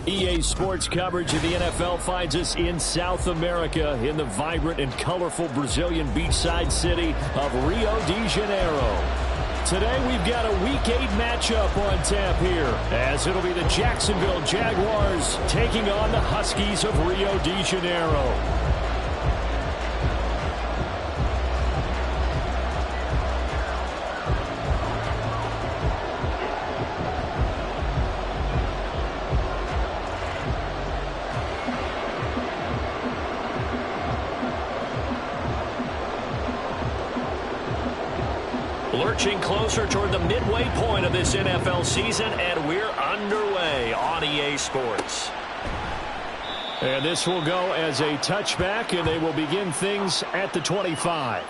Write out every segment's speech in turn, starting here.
EA Sports coverage of the NFL finds us in South America in the vibrant and colorful Brazilian beachside city of Rio de Janeiro. Today we've got a Week 8 matchup on tap here, as it'll be the Jacksonville Jaguars taking on the Huskies of Rio de Janeiro. Lurching closer toward the midway point of this NFL season, and we're underway on EA Sports. And this will go as a touchback, and they will begin things at the 25.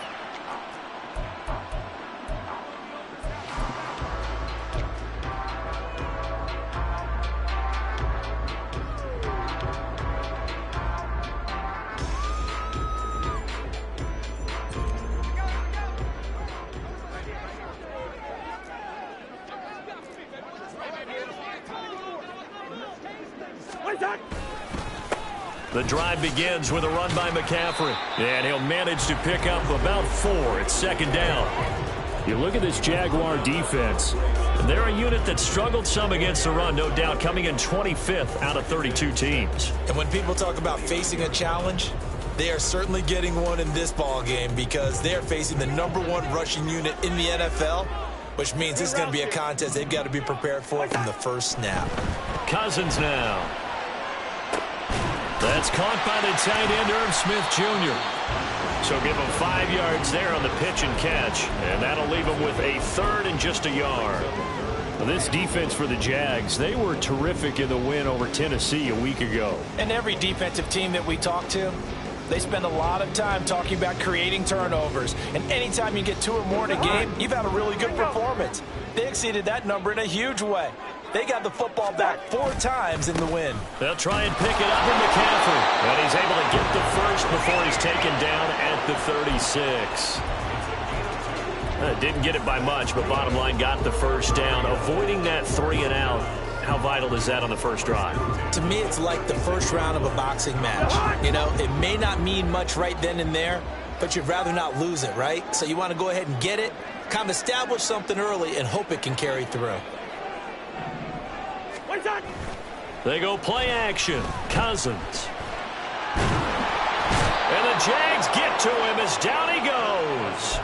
The drive begins with a run by McCaffrey, and he'll manage to pick up about 4 at second down. You look at this Jaguar defense. They're a unit that struggled some against the run, no doubt, coming in 25th out of 32 teams. And when people talk about facing a challenge, they are certainly getting one in this ball game because they're facing the #1 rushing unit in the NFL, which means this is going to be a contest they've got to be prepared for from the first snap. Cousins now. That's caught by the tight end, Irv Smith Jr. So give him 5 yards there on the pitch and catch, and that'll leave him with a 3rd and just a yard. Well, this defense for the Jags, they were terrific in the win over Tennessee a week ago. And every defensive team that we talk to, they spend a lot of time talking about creating turnovers. And anytime you get 2 or more in a game, you've had a really good performance. They exceeded that number in a huge way. They got the football back 4 times in the win. They'll try and pick it up in McCaffrey. And he's able to get the first before he's taken down at the 36. Didn't get it by much, but bottom line, got the first down. Avoiding that 3 and out. How vital is that on the first drive? To me, it's like the first round of a boxing match. You know, it may not mean much right then and there, but you'd rather not lose it, right? So you want to go ahead and get it, kind of establish something early, and hope it can carry through. They go play action. Cousins. And the Jags get to him as down he goes.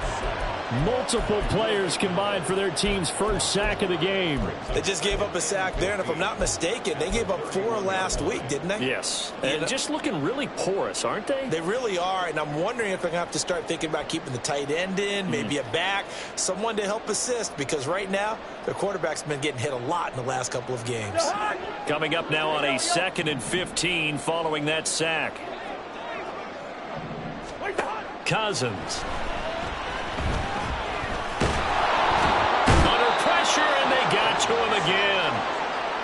Multiple players combined for their team's first sack of the game. They just gave up a sack there, and if I'm not mistaken, they gave up 4 last week, didn't they? Yes. And just looking really porous, aren't they? They really are, and I'm wondering if they're going to have to start thinking about keeping the tight end in, maybe a back, someone to help assist, because right now, their quarterback's been getting hit a lot in the last couple of games. Coming up now on a 2nd and 15 following that sack. Cousins. And they got to him again.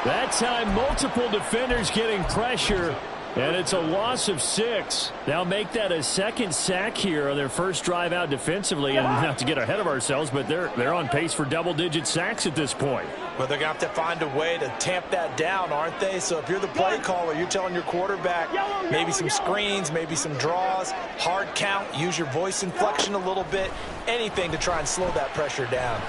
That time, multiple defenders getting pressure, and it's a loss of 6. They'll make that a 2nd sack here on their first drive out defensively, and not to get ahead of ourselves, but they're on pace for double-digit sacks at this point. Well, they're going to have to find a way to tamp that down, aren't they? So if you're the play caller, you're telling your quarterback maybe some screens, maybe some draws, hard count, use your voice inflection a little bit, anything to try and slow that pressure down.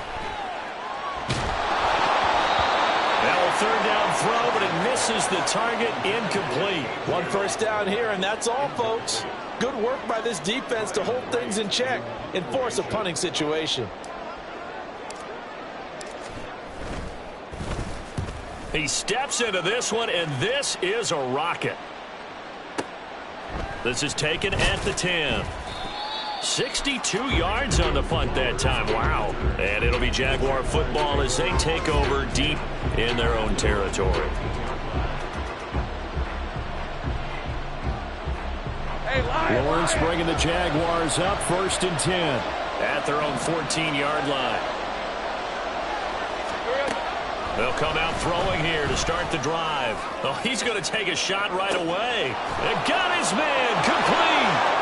Now a 3rd down throw, but it misses the target, incomplete. 1 first down here, and that's all, folks. Good work by this defense to hold things in check and force a punting situation. He steps into this one, and this is a rocket. This is taken at the 10. 62 yards on the punt that time. Wow. And it'll be Jaguar football as they take over deep in their own territory. Lawrence bringing the Jaguars up 1st and 10 at their own 14-yard line. They'll come out throwing here to start the drive. Oh, he's going to take a shot right away. And got his man complete.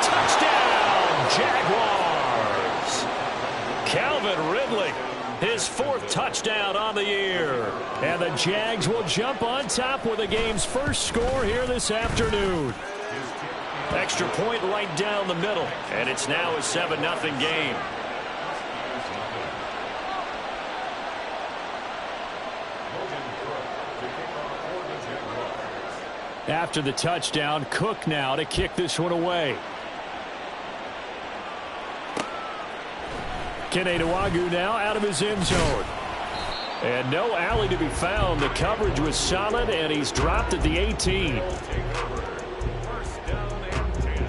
Touchdown, Jaguars. Calvin Ridley His 4th touchdown on the year. And the Jags will jump on top with the game's first score here this afternoon. Extra point right down the middle. And it's now a 7-0 game. After the touchdown, Cook now to kick this one away. Keneduagu now out of his end zone. And no alley to be found. The coverage was solid, and he's dropped at the 18. First down and 10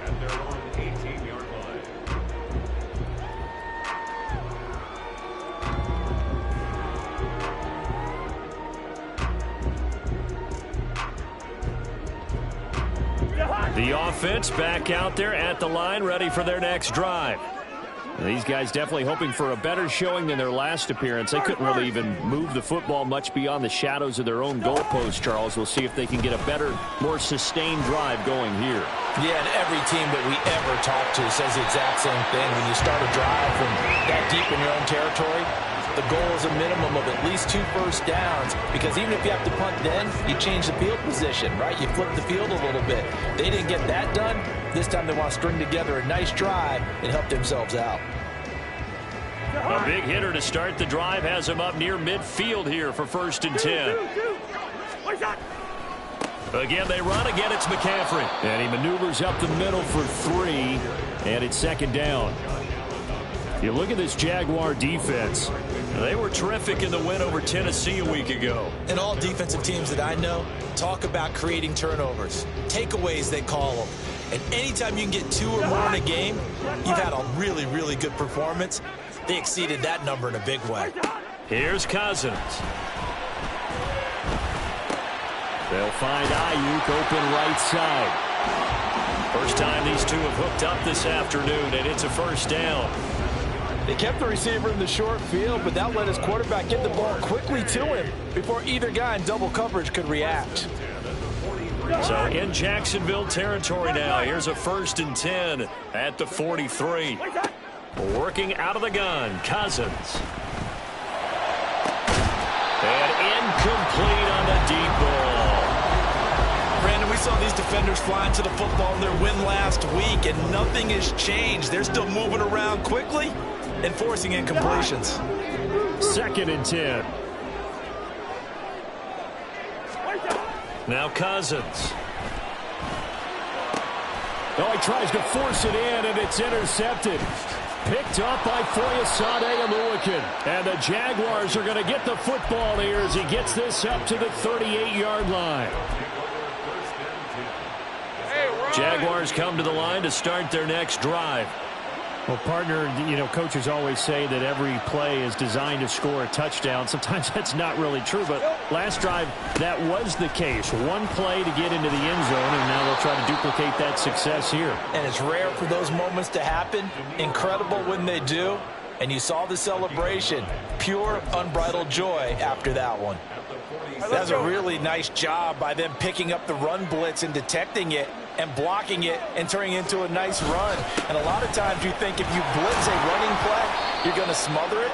at their own 18-yard line. The offense back out there at the line, ready for their next drive. These guys definitely hoping for a better showing than their last appearance. They couldn't really even move the football much beyond the shadows of their own goalpost, Charles. We'll see if they can get a better, more sustained drive going here. Yeah, and every team that we ever talk to says the exact same thing. When you start a drive from that deep in your own territory, the goal is a minimum of at least 2 first downs, because even if you have to punt then, you change the field position, right? You flip the field a little bit. They didn't get that done. This time they want to string together a nice drive and help themselves out. A big hitter to start the drive has him up near midfield here for 1st and 10. Again, they run. Again, it's McCaffrey. And he maneuvers up the middle for 3, and it's 2nd down. You look at this Jaguar defense. They were terrific in the win over Tennessee a week ago. And all defensive teams that I know talk about creating turnovers. Takeaways, they call them. And anytime you can get 2 or more in a game, you've had a really, really good performance. They exceeded that number in a big way. Here's Cousins. They'll find Ayuk open right side. First time these two have hooked up this afternoon, and it's a 1st down. They kept the receiver in the short field, but that let his quarterback get the ball quickly to him before either guy in double coverage could react. So in Jacksonville territory now, here's a 1st and 10 at the 43. Working out of the gun, Cousins. And incomplete on the deep ball. Brandon, we saw these defenders flying to the football in their win last week, and nothing has changed. They're still moving around quickly and forcing incompletions. 2nd and 10. Now Cousins. Oh, he tries to force it in, and it's intercepted. Picked up by Foyesade Oluwakin. And the Jaguars are going to get the football here as he gets this up to the 38-yard line. Jaguars come to the line to start their next drive. Well, partner, coaches always say that every play is designed to score a touchdown. Sometimes that's not really true, but last drive, that was the case. One play to get into the end zone, and now they'll try to duplicate that success here. And it's rare for those moments to happen. Incredible when they do. And you saw the celebration. Pure, unbridled joy after that one. That's a really nice job by them picking up the run blitz and detecting it and blocking it and turning it into a nice run. And a lot of times you think if you blitz a running play, you're going to smother it.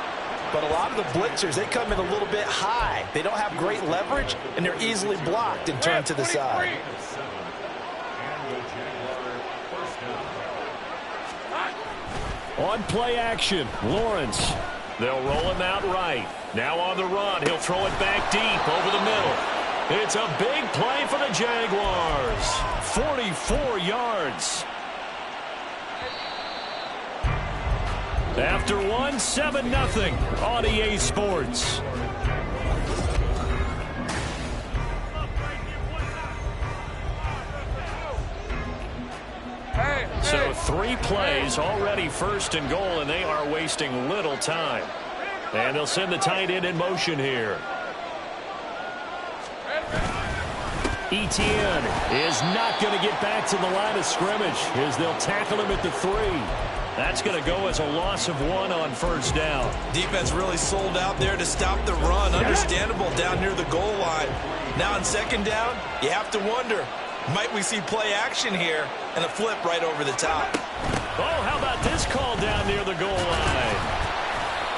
But a lot of the blitzers, they come in a little bit high. They don't have great leverage, and they're easily blocked and turned to the side. On play action, Lawrence. They'll roll him out right. Now on the run, he'll throw it back deep over the middle. It's a big play for the Jaguars. 44 yards. After one, 7-0 on EA Sports. So 3 plays already 1st and goal, and they are wasting little time. And they'll send the tight end in motion here. Etienne is not going to get back to the line of scrimmage as they'll tackle him at the 3. That's going to go as a loss of 1 on 1st down. Defense really sold out there to stop the run. Understandable down near the goal line. Now on 2nd down, you have to wonder, might we see play action here and a flip right over the top? Oh, how about this call down near the goal line?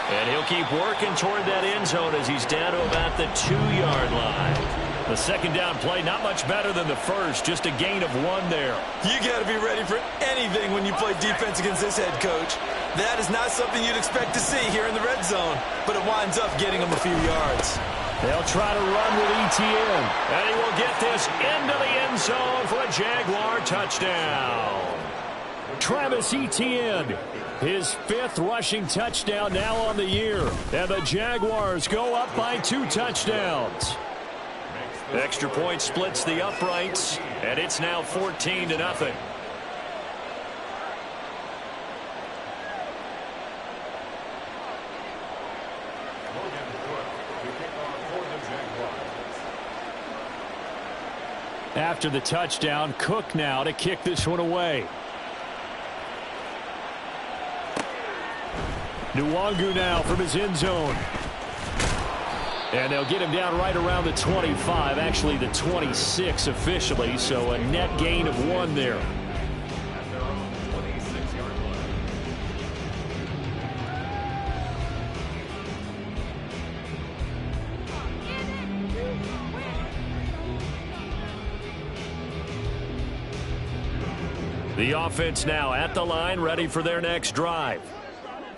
And he'll keep working toward that end zone as he's down to about the 2-yard line. The second down play, not much better than the first, just a gain of 1 there. You got to be ready for anything when you play defense against this head coach. That is not something you'd expect to see here in the red zone, but it winds up getting him a few yards. They'll try to run with ETN, and he will get this into the end zone for a Jaguar touchdown. Travis Etienne, his 5th rushing touchdown now on the year, and the Jaguars go up by 2 touchdowns. Extra point splits the uprights, and it's now 14-0. After the touchdown, Cook now to kick this one away. Nwangu now from his end zone. And they'll get him down right around the 25, actually the 26 officially, so a net gain of 1 there. The offense now at the line, ready for their next drive.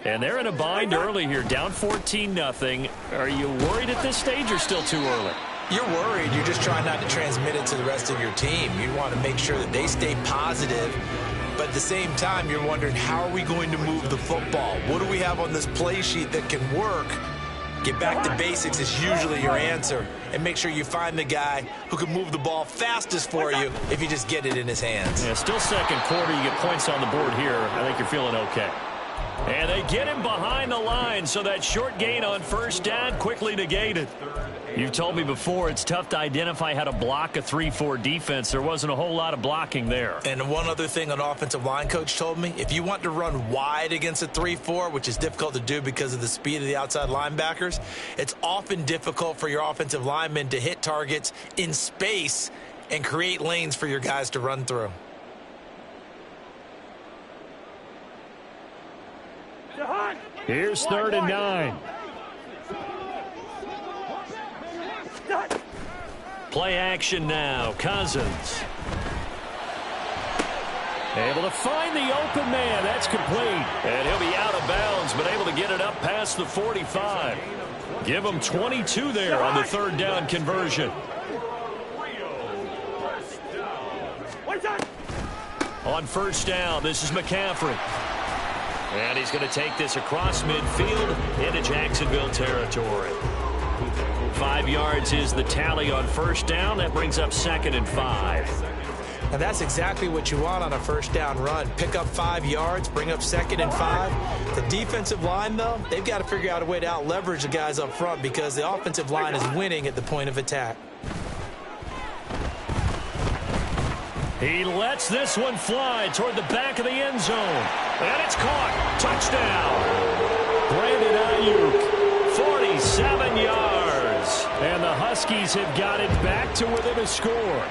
And they're in a bind early here, down 14-0. Are you worried at this stage or still too early? You're worried. You're just trying not to transmit it to the rest of your team. You want to make sure that they stay positive. But at the same time, you're wondering, how are we going to move the football? What do we have on this play sheet that can work? Get back to basics is usually your answer. And make sure you find the guy who can move the ball fastest for you if you just get it in his hands. Yeah, still second quarter. You get points on the board here. I think you're feeling okay. And they get him behind the line, so that short gain on first down quickly negated. You've told me before it's tough to identify how to block a 3-4 defense. There wasn't a whole lot of blocking there. And one other thing an offensive line coach told me, if you want to run wide against a 3-4, which is difficult to do because of the speed of the outside linebackers, it's often difficult for your offensive linemen to hit targets in space and create lanes for your guys to run through. Here's 3rd and 9. Play action now. Cousins. Able to find the open man. That's complete. And he'll be out of bounds, but able to get it up past the 45. Give him 22 there on the 3rd down conversion. On first down, this is McCaffrey. And he's going to take this across midfield into Jacksonville territory. 5 yards is the tally on first down. That brings up 2nd and 5. And that's exactly what you want on a first down run. Pick up 5 yards, bring up 2nd and 5. The defensive line, though, they've got to figure out a way to out-leverage the guys up front because the offensive line is winning at the point of attack. He lets this one fly toward the back of the end zone. And it's caught. Touchdown. Brandon Ayuk, 47 yards. And the Huskies have got it back to within a score.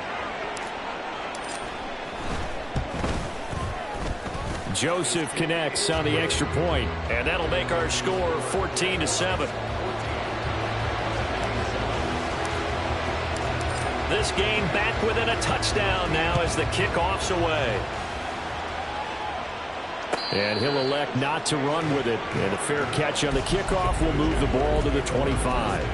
Joseph connects on the extra point, and that'll make our score 14-7. This game back within a touchdown now as the kickoff's away. And he'll elect not to run with it. And a fair catch on the kickoff will move the ball to the 25.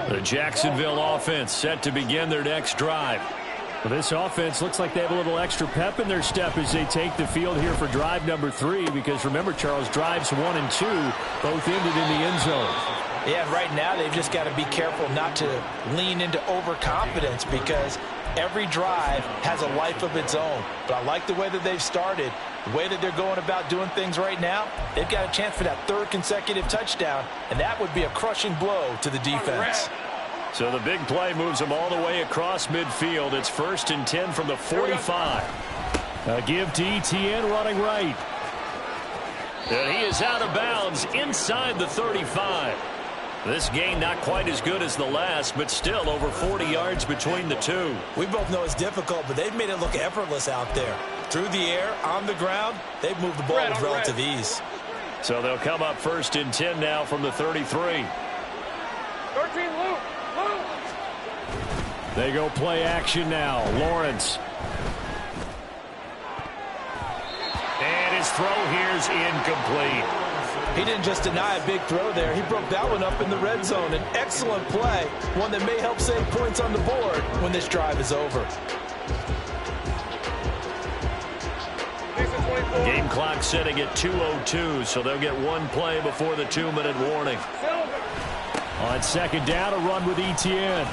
The Jacksonville offense set to begin their next drive. Well, this offense looks like they have a little extra pep in their step as they take the field here for drive number 3, because remember, Charles, drives 1 and 2 both ended in the end zone. Yeah, right now they've just got to be careful not to lean into overconfidence because every drive has a life of its own. But I like the way that they've started, the way that they're going about doing things right now. They've got a chance for that 3rd consecutive touchdown, and that would be a crushing blow to the defense. So the big play moves them all the way across midfield. It's 1st and 10 from the 45. A give to ETN running right. And he is out of bounds inside the 35. This gain not quite as good as the last, but still over 40 yards between the two. We both know it's difficult, but they've made it look effortless out there. Through the air, on the ground, they've moved the ball with relative ease. So they'll come up 1st and 10 now from the 33. 13, Luke. They go play action now. Lawrence. And his throw here's incomplete. He didn't just deny a big throw there. He broke that one up in the red zone. An excellent play, one that may help save points on the board when this drive is over. Game clock setting at 2:02, so they'll get one play before the 2-minute warning. On 2nd down, a run with ETN.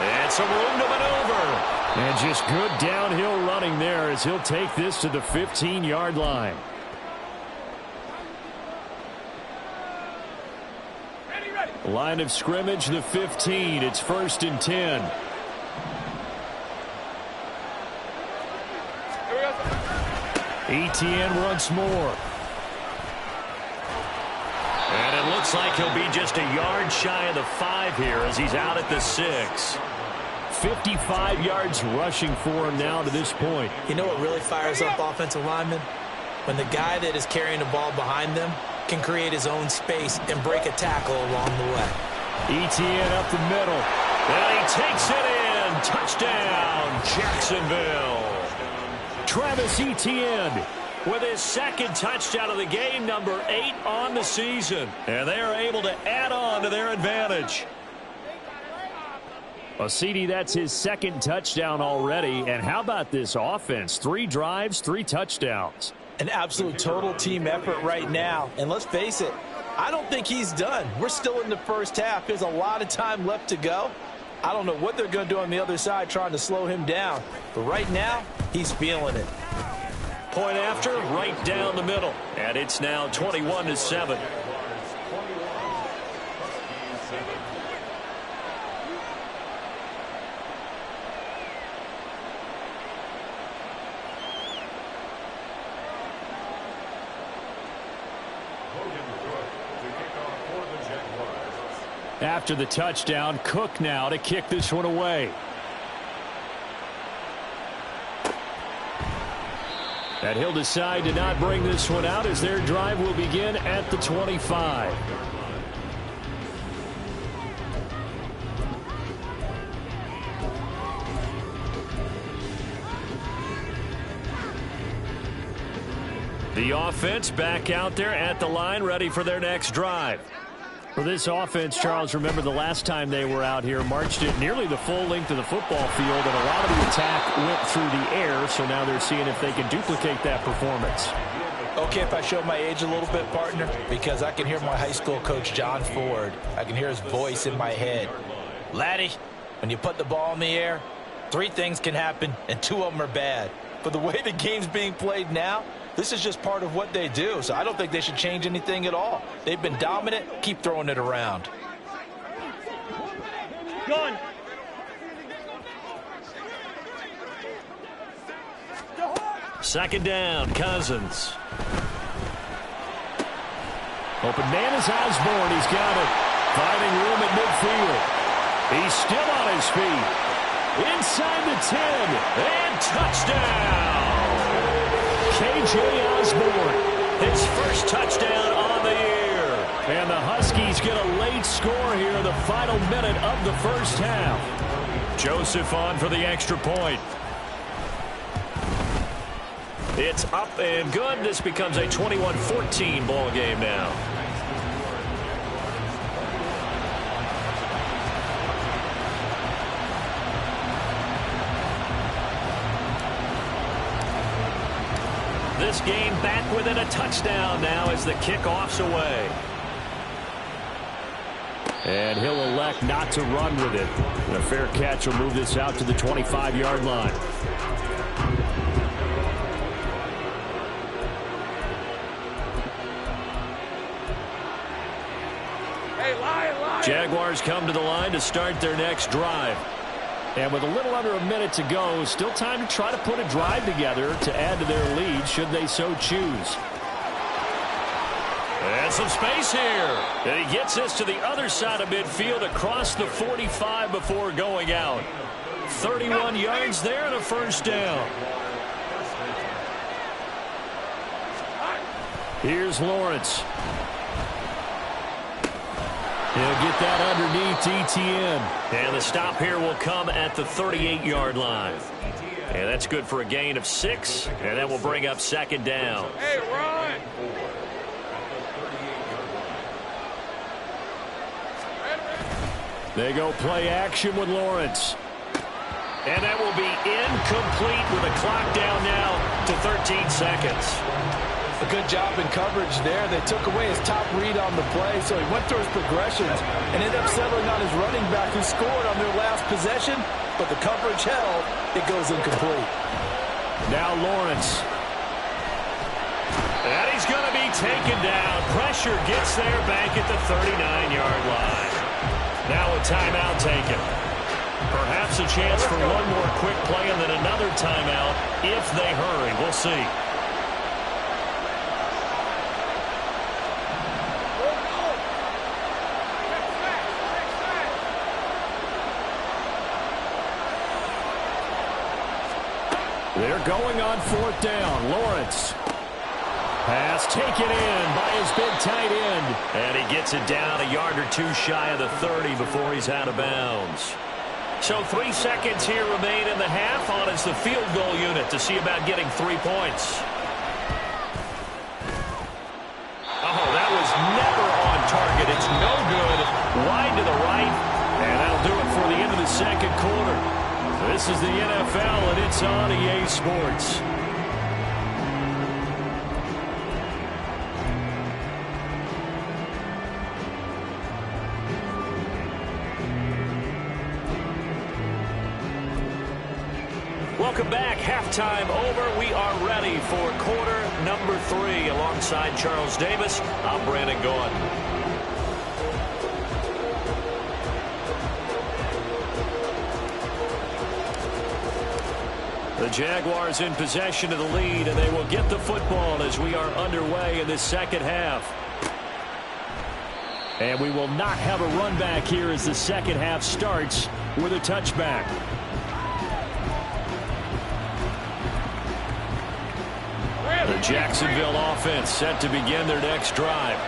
And some room to maneuver. And just good downhill running there as he'll take this to the 15-yard line. Line of scrimmage, the 15. It's 1st and 10. ETN once more. And it looks like he'll be just a yard shy of the 5 here as he's out at the 6. 55 yards rushing for him now to this point. You know what really fires up offensive linemen? When the guy that is carrying the ball behind them can create his own space and break a tackle along the way. ETN up the middle. And he takes it in. Touchdown, Jacksonville. Travis Etienne with his 2nd touchdown of the game, number 8 on the season. And they are able to add on to their advantage. Well, CD, that's his 2nd touchdown already. And how about this offense? 3 drives, 3 touchdowns. An absolute total team effort right now. And let's face it, I don't think he's done. We're still in the first half. There's a lot of time left to go. I don't know what they're going to do on the other side trying to slow him down. But right now, he's feeling it. Point after, right down the middle. And it's now 21-7. After the touchdown, Cook now to kick this one away. And he'll decide to not bring this one out as their drive will begin at the 25. The offense back out there at the line, ready for their next drive. For this offense, Charles, remember the last time they were out here, marched it nearly the full length of the football field, and a lot of the attack went through the air, so now they're seeing if they can duplicate that performance. Okay, if I show my age a little bit, partner, because I can hear my high school coach, John Ford. I can hear his voice in my head. Laddie, when you put the ball in the air, 3 things can happen, and 2 of them are bad. But the way the game's being played now, this is just part of what they do, so I don't think they should change anything at all. They've been dominant. Keep throwing it around. Gun. Second down, Cousins. Open man is Osborne. He's got it. Finding room at midfield. He's still on his feet. Inside the 10. And touchdown. KJ Osborne, his first touchdown on the year. And the Huskies get a late score here in the final minute of the first half. Joseph on for the extra point. It's up and good. This becomes a 21-14 ball game now. This game back within a touchdown now as the kickoff's away. And he'll elect not to run with it. And a fair catch will move this out to the 25-yard line. Hey, Lion. Jaguars come to the line to start their next drive. And with a little under a minute to go, still time to try to put a drive together to add to their lead should they so choose. And some space here. And he gets us to the other side of midfield across the 45 before going out. 31 yards there and a first down. Here's Lawrence. He'll get that underneath Etienne. And the stop here will come at the 38-yard line. And that's good for a gain of 6. And that will bring up second down. Hey, run! They go play action with Lawrence. And that will be incomplete with the clock down now to 13 seconds. A good job in coverage there. They took away his top read on the play, so he went through his progressions and ended up settling on his running back who scored on their last possession, but the coverage held. It goes incomplete. Now Lawrence. And he's going to be taken down. Pressure gets there back at the 39-yard line. Now a timeout taken. Perhaps a chance for one more quick play and then another timeout if they hurry. We'll see. They're going on fourth down. Lawrence. Pass taken in by his big tight end. And he gets it down a yard or two shy of the 30 before he's out of bounds. So 3 seconds here remain in the half on as the field goal unit to see about getting 3 points. Oh, that was never on target. It's no good. Wide to the right. And that'll do it for the end of the second quarter. This is the NFL, and it's on EA Sports. Welcome back. Halftime over. We are ready for quarter number 3. Alongside Charles Davis, I'm Brandon Gaudin. The Jaguars in possession of the lead, and they will get the football as we are underway in this second half. And we will not have a run back here as the second half starts with a touchback. The Jacksonville offense set to begin their next drive.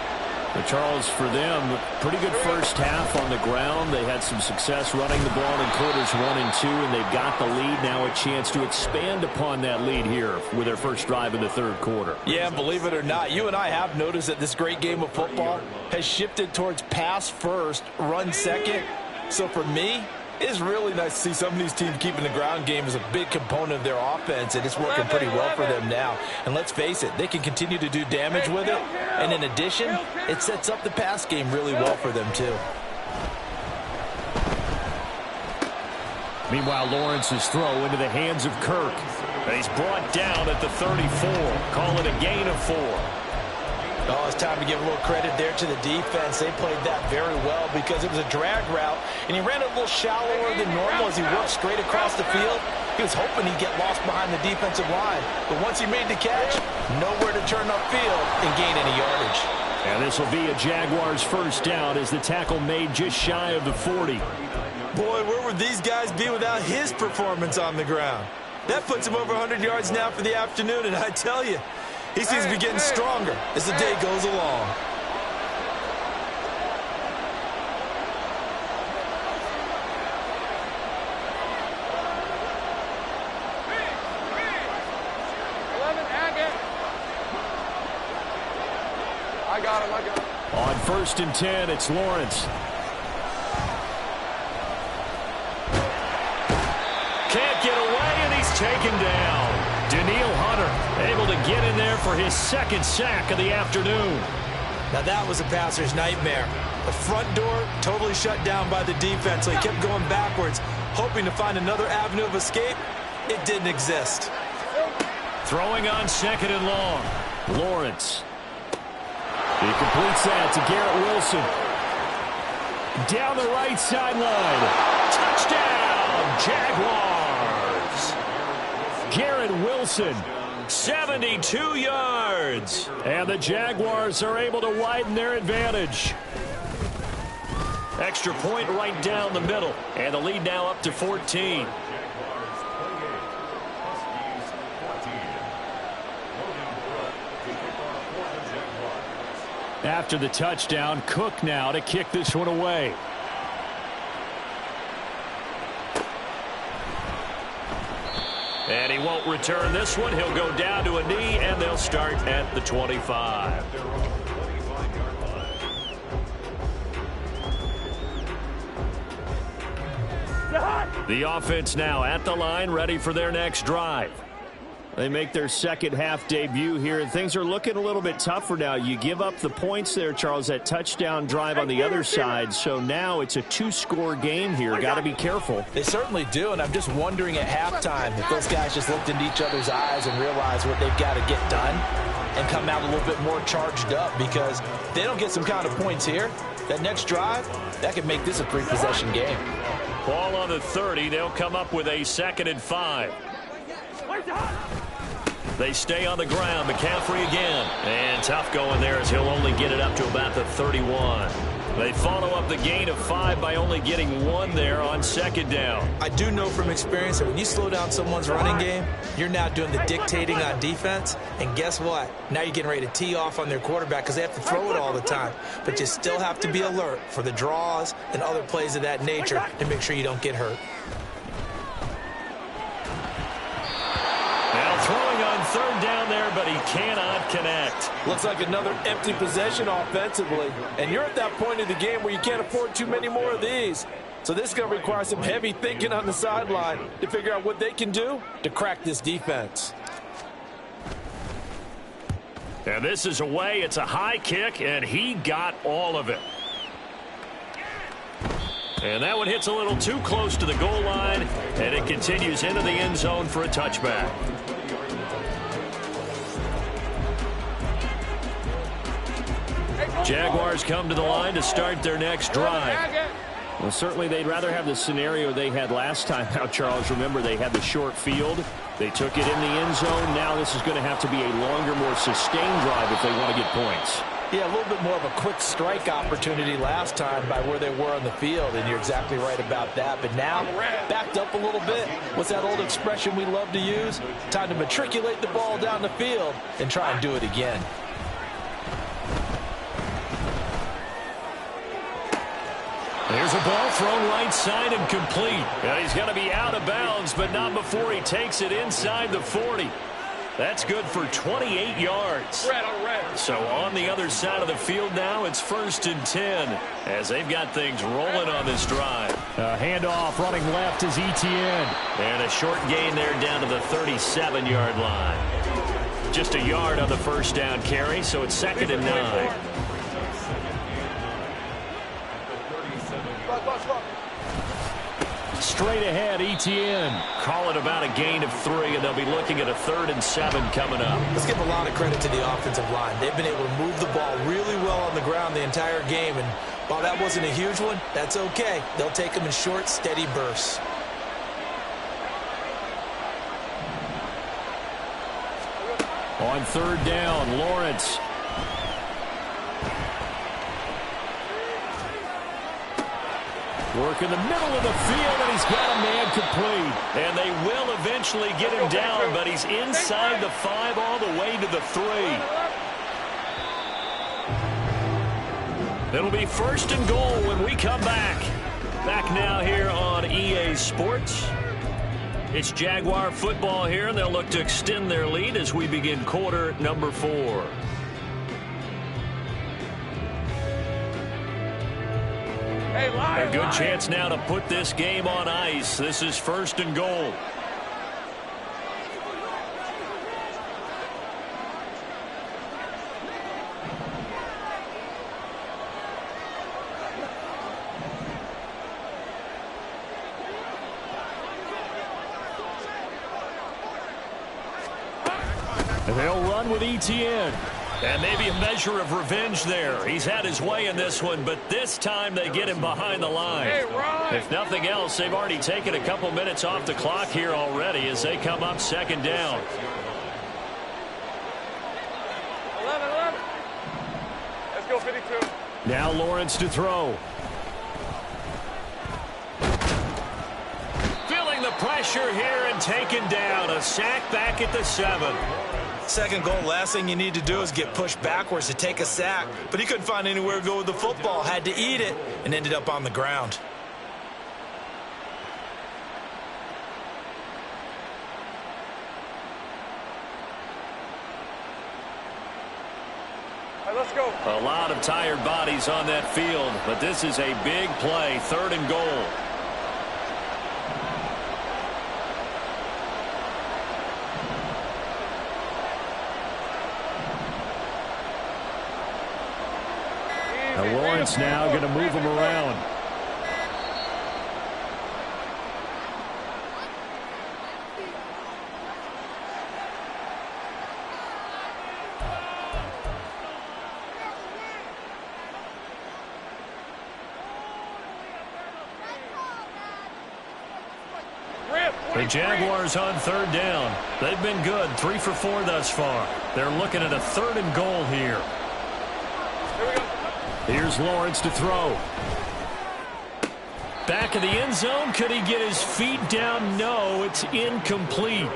But Charles, for them, pretty good first half on the ground. They had some success running the ball in quarters 1 and 2, and they've got the lead. Now a chance to expand upon that lead here with their first drive in the third quarter. Yeah, believe it or not, you and I have noticed that this great game of football has shifted towards pass first, run second. So for me, it's really nice to see some of these teams keeping the ground game as a big component of their offense, and it's working pretty well for them now. And let's face it, they can continue to do damage with it. And in addition, it sets up the pass game really well for them, too. Meanwhile, Lawrence's throw into the hands of Kirk. And he's brought down at the 34. Call it a gain of 4. Oh, it's time to give a little credit there to the defense. They played that very well because it was a drag route, and he ran a little shallower than normal as he worked straight across the field. He was hoping he'd get lost behind the defensive line, but once he made the catch, nowhere to turn upfield and gain any yardage. And this will be a Jaguars first down as the tackle made just shy of the 40. Boy, where would these guys be without his performance on the ground? That puts him over 100 yards now for the afternoon, and I tell you, he seems to be getting stronger as the day goes along. I got him. On 1st and 10, it's Lawrence. Can't get away, and he's taken down. Daniil Hunter able to get in there for his second sack of the afternoon. Now that was a passer's nightmare. The front door totally shut down by the defense, so he kept going backwards, hoping to find another avenue of escape. It didn't exist. Throwing on 2nd and long. Lawrence. He completes that to Garrett Wilson. Down the right sideline. Touchdown! Jaguars. Garrett Wilson, 72 yards. And the Jaguars are able to widen their advantage. Extra point right down the middle. And the lead now up to 14. After the touchdown, Cook now to kick this one away. And he won't return this one. He'll go down to a knee, and they'll start at the 25. The offense now at the line, ready for their next drive. They make their second half debut here, and things are looking a little bit tougher now. You give up the points there, Charles, that touchdown drive on the other side. So now it's a two-score game here. Got to be careful. They certainly do, and I'm just wondering at halftime if those guys just looked into each other's eyes and realized what they've got to get done and come out a little bit more charged up, because if they don't get some kind of points here, that next drive, that could make this a three-possession game. Ball on the 30. They'll come up with a 2nd and 5. They stay on the ground. McCaffrey again. And tough going there as he'll only get it up to about the 31. They follow up the gain of 5 by only getting 1 there on 2nd down. I do know from experience that when you slow down someone's running game, you're now doing the dictating on defense. And guess what? Now you're getting ready to tee off on their quarterback because they have to throw it all the time. But you still have to be alert for the draws and other plays of that nature to make sure you don't get hurt. Now throwing on 3rd down there, but he cannot connect. Looks like another empty possession offensively. And you're at that point in the game where you can't afford too many more of these. So this is going to require some heavy thinking on the sideline to figure out what they can do to crack this defense. And this is away. It's a high kick, and he got all of it. And that one hits a little too close to the goal line, and it continues into the end zone for a touchback. Jaguars come to the line to start their next drive. Well, certainly they'd rather have the scenario they had last time. Now, Charles, remember, they had the short field. They took it in the end zone. Now this is going to have to be a longer, more sustained drive if they want to get points. Yeah, a little bit more of a quick strike opportunity last time by where they were on the field, and you're exactly right about that. But now, backed up a little bit. What's that old expression we love to use? Time to matriculate the ball down the field and try and do it again. There's a ball thrown right side and complete. And he's going to be out of bounds, but not before he takes it inside the 40. That's good for 28 yards. So on the other side of the field now, it's 1st and 10 as they've got things rolling on this drive. Handoff running left is Etienne. And a short gain there down to the 37-yard line. Just a yard on the 1st down carry, so it's 2nd and 9. Straight ahead, Etienne. Call it about a gain of 3, and they'll be looking at a 3rd and 7 coming up. Let's give a lot of credit to the offensive line. They've been able to move the ball really well on the ground the entire game, and while that wasn't a huge one, that's okay. They'll take them in short, steady bursts. On 3rd down, Lawrence. Work in the middle of the field, and he's got a man complete. And they will eventually get him down, but he's inside the 5 all the way to the 3. It'll be 1st and goal when we come back. Back now here on EA Sports. It's Jaguar football here, and they'll look to extend their lead as we begin quarter number 4. A good chance now to put this game on ice. This is 1st and goal. They'll run with Etienne. And maybe a measure of revenge there. He's had his way in this one, but this time they get him behind the line. If nothing else, they've already taken a couple minutes off the clock here already as they come up second down. 11. Let's go, 52. Now Lawrence to throw. Feeling the pressure here and taken down. A sack back at the 7. Second goal, last thing you need to do is get pushed backwards to take a sack. But he couldn't find anywhere to go with the football, had to eat it, and ended up on the ground. All right, let's go. A lot of tired bodies on that field, but this is a big play, 3rd and goal. Now Lawrence now going to move him around. The Jaguars on 3rd down. They've been good, 3 for 4 thus far. They're looking at a 3rd and goal here. Here we go. Here's Lawrence to throw. Back of the end zone. Could he get his feet down? No, it's incomplete.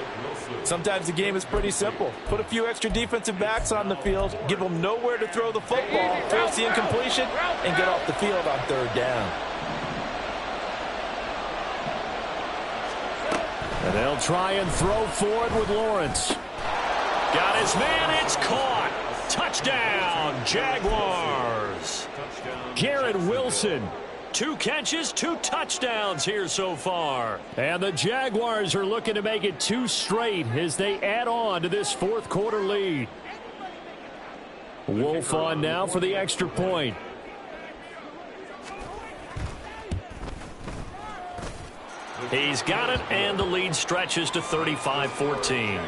Sometimes the game is pretty simple. Put a few extra defensive backs on the field, give them nowhere to throw the football, force the incompletion, and get off the field on 3rd down. And they'll try and throw forward with Lawrence. Got his man. It's caught. Touchdown, Jaguars. Garrett Wilson. 2 catches, 2 touchdowns here so far. And the Jaguars are looking to make it 2 straight as they add on to this 4th quarter lead. Wolf on now for the extra point. He's got it, and the lead stretches to 35-14.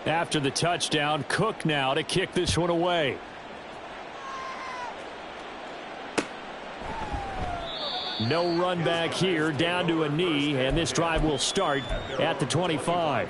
After the touchdown, Cook now to kick this one away. No run back here, down to a knee, and this drive will start at the 25.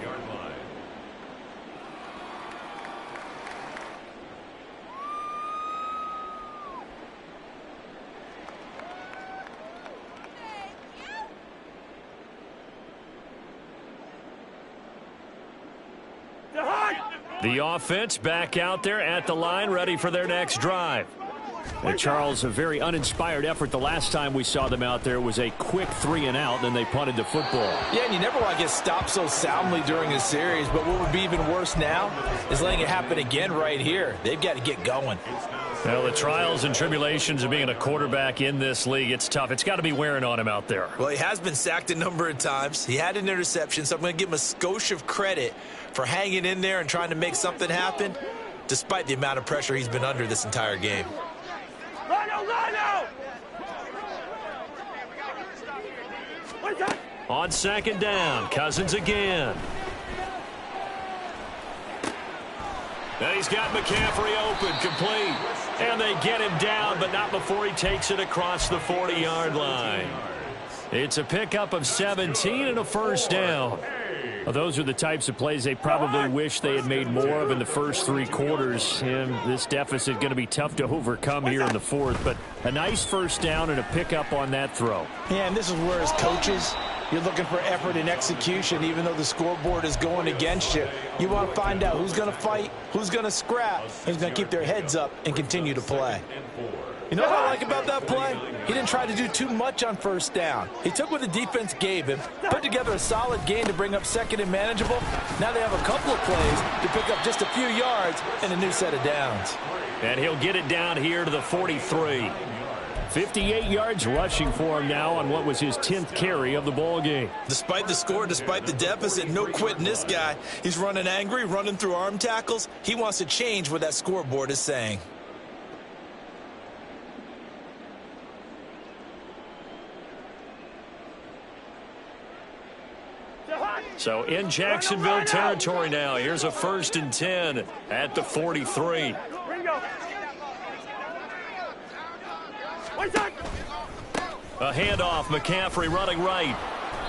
The offense back out there at the line, ready for their next drive. And Charles, a very uninspired effort. The last time we saw them out there was a quick 3 and out, then they punted the football. Yeah, and you never want to get stopped so soundly during a series, but what would be even worse now is letting it happen again right here. They've got to get going. Well, the trials and tribulations of being a quarterback in this league, it's tough. It's got to be wearing on him out there. Well, he has been sacked a number of times. He had an interception, so I'm going to give him a skosh of credit for hanging in there and trying to make something happen, despite the amount of pressure he's been under this entire game. On 2nd down, Cousins again. And he's got McCaffrey open, complete. And they get him down, but not before he takes it across the 40-yard line. It's a pickup of 17 and a 1st down. Well, those are the types of plays they probably wish they had made more of in the first 3 quarters. And this deficit going to be tough to overcome here in the 4th. But a nice 1st down and a pickup on that throw. Yeah, and this is where as coaches, you're looking for effort and execution, even though the scoreboard is going against you. You want to find out who's going to fight, who's going to scrap, who's going to keep their heads up and continue to play. You know what I like about that play? He didn't try to do too much on 1st down. He took what the defense gave him, put together a solid game to bring up 2nd and manageable. Now they have a couple of plays to pick up just a few yards and a new set of downs. And he'll get it down here to the 43. 58 yards rushing for him now on what was his 10th carry of the ball game. Despite the score, despite the deficit, no quitting this guy. He's running angry, running through arm tackles. He wants to change what that scoreboard is saying. So in Jacksonville territory now. Here's a 1st and 10 at the 43. A handoff, McCaffrey running right.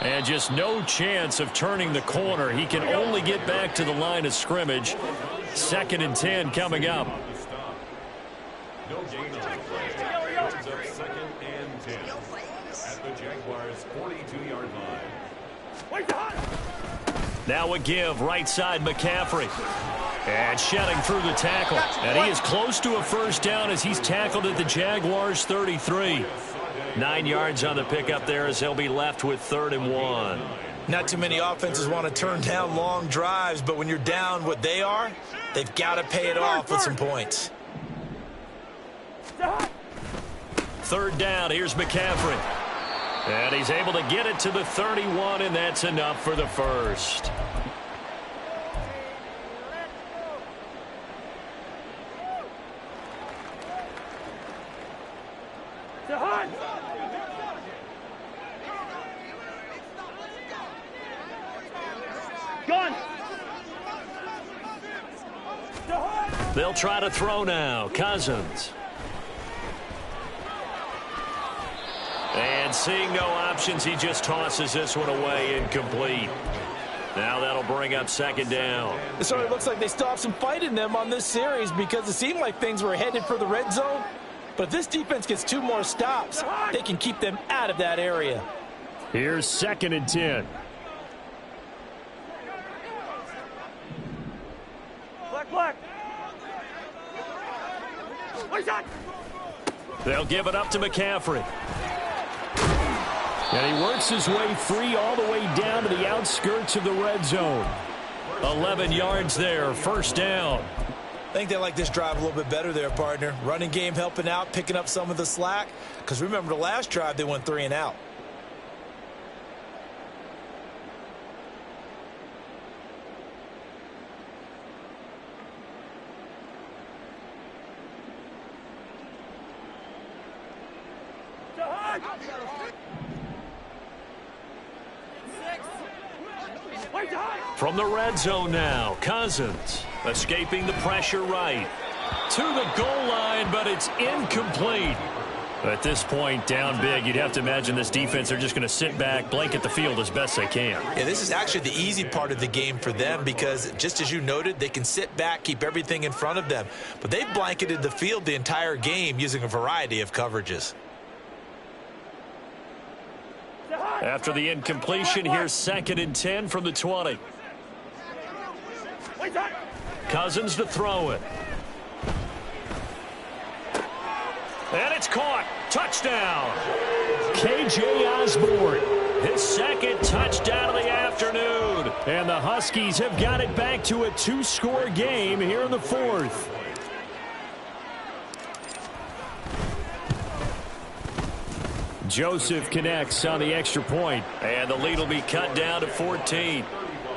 And just no chance of turning the corner. He can only get back to the line of scrimmage. 2nd and 10 coming up. No gain on the play. Brings up 2nd and 10 at the Jaguars' 42-yard line. Now a give, right side McCaffrey. And shedding through the tackle. And he is close to a 1st down as he's tackled at the Jaguars' 33. 9 yards on the pickup there as he'll be left with 3rd and 1. Not too many offenses want to turn down long drives, but when you're down what they are, they've got to pay it off with some points. 3rd down, here's McCaffrey. And he's able to get it to the 31, and that's enough for the 1st. They'll try to throw now. Cousins. And seeing no options, he just tosses this one away, incomplete. Now that'll bring up 2nd down. It sort of looks like they stopped some fight in them on this series because it seemed like things were headed for the red zone. But if this defense gets 2 more stops, they can keep them out of that area. Here's 2nd and 10. Black. They'll give it up to McCaffrey. And he works his way free all the way down to the outskirts of the red zone. 11 yards there, 1st down. I think they like this drive a little bit better there, partner. Running game helping out, picking up some of the slack. Because remember the last drive, they went 3 and out. From the red zone now, Cousins escaping the pressure right. To the goal line, but it's incomplete. At this point, down big, you'd have to imagine this defense, they're just going to sit back, blanket the field as best they can. Yeah, this is actually the easy part of the game for them because, just as you noted, they can sit back, keep everything in front of them. But they've blanketed the field the entire game using a variety of coverages. After the incompletion, here's 2nd and 10 from the 20. Cousins to throw it. And it's caught. Touchdown. K.J. Osborne, his 2nd touchdown of the afternoon. And the Huskies have got it back to a 2-score game here in the 4th. Joseph connects on the extra point, and the lead will be cut down to 14.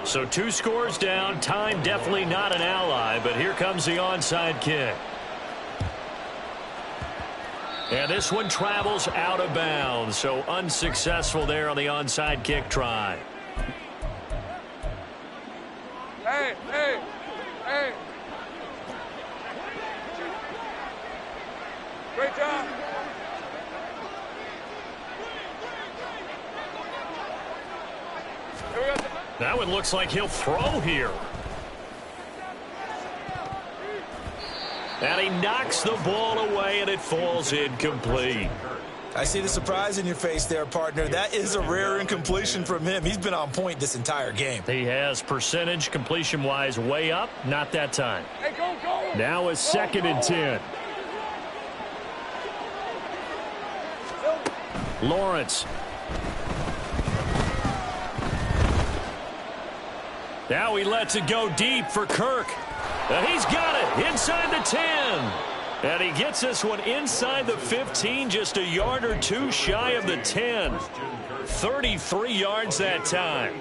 So 2 scores down. Time definitely not an ally, but here comes the onside kick. And this one travels out of bounds, so unsuccessful there on the onside kick try. Hey. Great job. That one looks like he'll throw here. And he knocks the ball away, and it falls incomplete. I see the surprise in your face there, partner. That is a rare incompletion from him. He's been on point this entire game. He has percentage completion-wise way up. Not that time. Hey, go. Now a 2nd and 10. Lawrence. Now he lets it go deep for Kirk. And he's got it inside the 10. And he gets this one inside the 15, just a yard or 2 shy of the 10. 33 yards that time.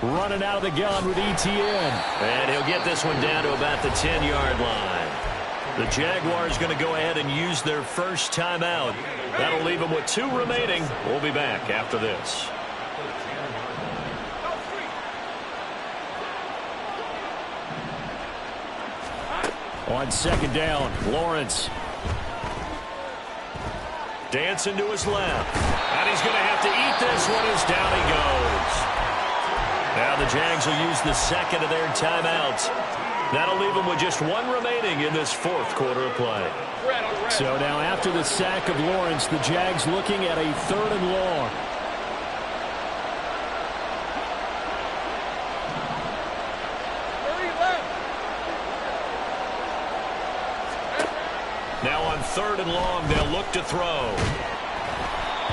Running out of the gun with ETN. And he'll get this one down to about the 10-yard line. The Jaguars going to go ahead and use their first timeout. That'll leave them with 2 remaining. We'll be back after this. On second down, Lawrence. Dancing to his left. And he's going to have to eat this one as down he goes. Now the Jags will use the second of their timeouts. That'll leave them with just 1 remaining in this 4th quarter of play. So now after the sack of Lawrence, the Jags looking at a 3rd and long. Now on 3rd and long, they'll look to throw.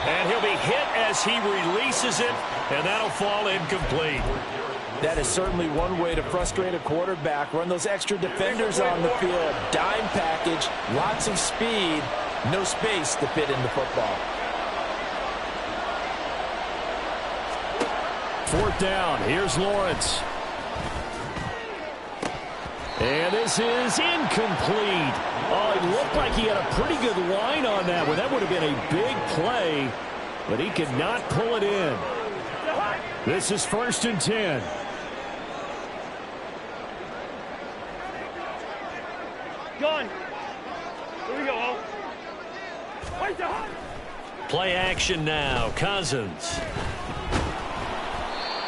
And he'll be hit as he releases it, and that'll fall incomplete. That is certainly one way to frustrate a quarterback. Run those extra defenders on the field. Dime package, lots of speed, no space to fit in the football. 4th down. Here's Lawrence. And this is incomplete. Oh, it looked like he had a pretty good line on that one. That would have been a big play, but he could not pull it in. This is 1st and 10. Gun. Here we go. Wait the hunt. Play action now. Cousins.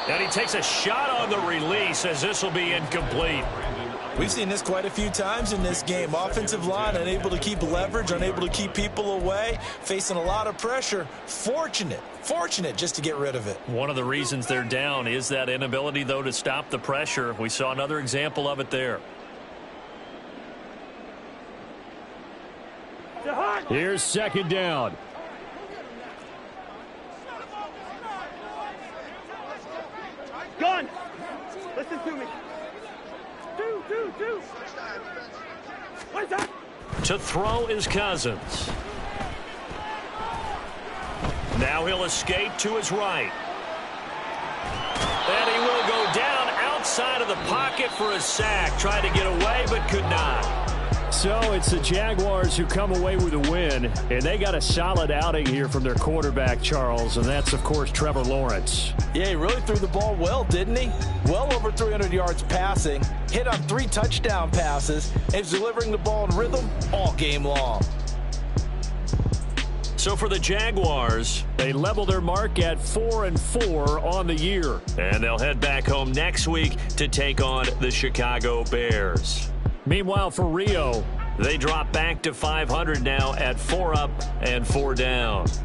And he takes a shot on the release as this will be incomplete. We've seen this quite a few times in this game. Offensive line unable to keep leverage, unable to keep people away, facing a lot of pressure. Fortunate just to get rid of it. One of the reasons they're down is that inability, though, to stop the pressure. We saw another example of it there. Here's 2nd down. Gun. Listen to me. Two. Wait that. To throw is Cousins. Now he'll escape to his right. And he will go down outside of the pocket for a sack. Tried to get away, but could not. So it's the Jaguars who come away with a win, and they got a solid outing here from their quarterback, Charles, and that's, of course, Trevor Lawrence. Yeah, he really threw the ball well, didn't he? Well over 300 yards passing, hit on 3 touchdown passes, and he's delivering the ball in rhythm all game long. So for the Jaguars, they level their mark at 4-4 on the year. And they'll head back home next week to take on the Chicago Bears. Meanwhile, for Rio, they drop back to 500 now at 4 up and 4 down.